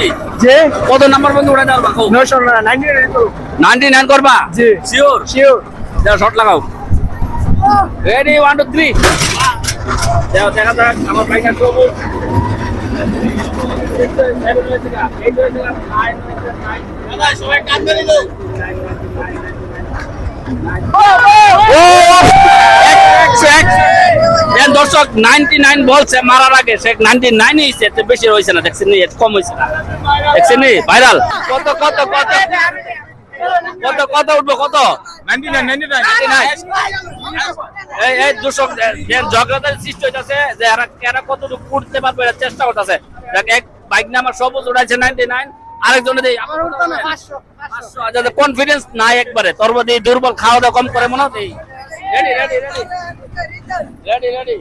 তুমি জি কত নাম্বার বন্ধু উড়াই দাও বাকো 99 করবা জি শিওর শিওর দাও শট লাগাও রেডি 1 2 3 দাও দেখা যাক আমার বাইকার সবুজ সবাই কান ধরে দাও দর্শক 99 বলছে মারার আগে সে 99 হইছে এত বেশি হইছে না দেখছেন এত কম হইছে না দেখছেন ভাইরাল কত কত কত কত কত উঠবো কত 99 এই এই দর্শক ঝগড়ার সৃষ্টি হইতাছে যে এরা কতটুকু উঠতে পারবে এর চেষ্টা করতেছে দেখ এক বাইক না আমার সবুজ উড়াইছে 99 আরেকজনে দেই আমার 500 আজ কনফিডেন্স নাই একবারে তোর মধ্যে দুর্বল খাওয়া দাওয়া কম করে মনে হচ্ছে ready ready ready ready ready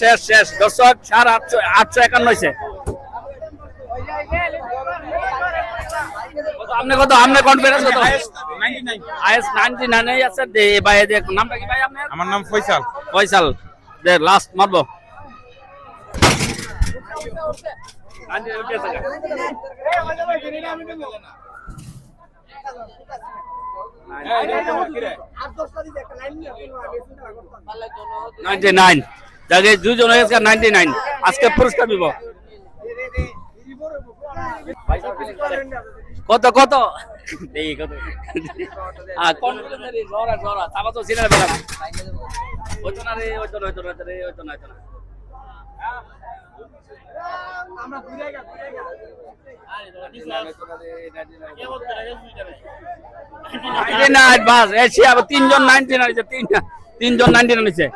শেষ শেষ দর্শক 851 হয়েছে আপনি কত আপনি কনফিডেন্স কত 99 আইএস 99 আছে দে ভাই দেখ নামটা কি ভাই আপনার আমার নাম ফয়সাল ফয়সাল দে লাস্ট মারবো দুজন হয়ে গেছে 99 আজকে পুরস্কার দিব কত কত দেই কত কনফিডেন্স জোরা জোরা তাবা তো সিনারে বেলা হইতো না রে হইতো না হইতো না রে হইতো না হইতো না আমরা ঘুরে গেল বাস এসে আবার তিনজন 99 হয়েছে তিনজন 99 হয়েছে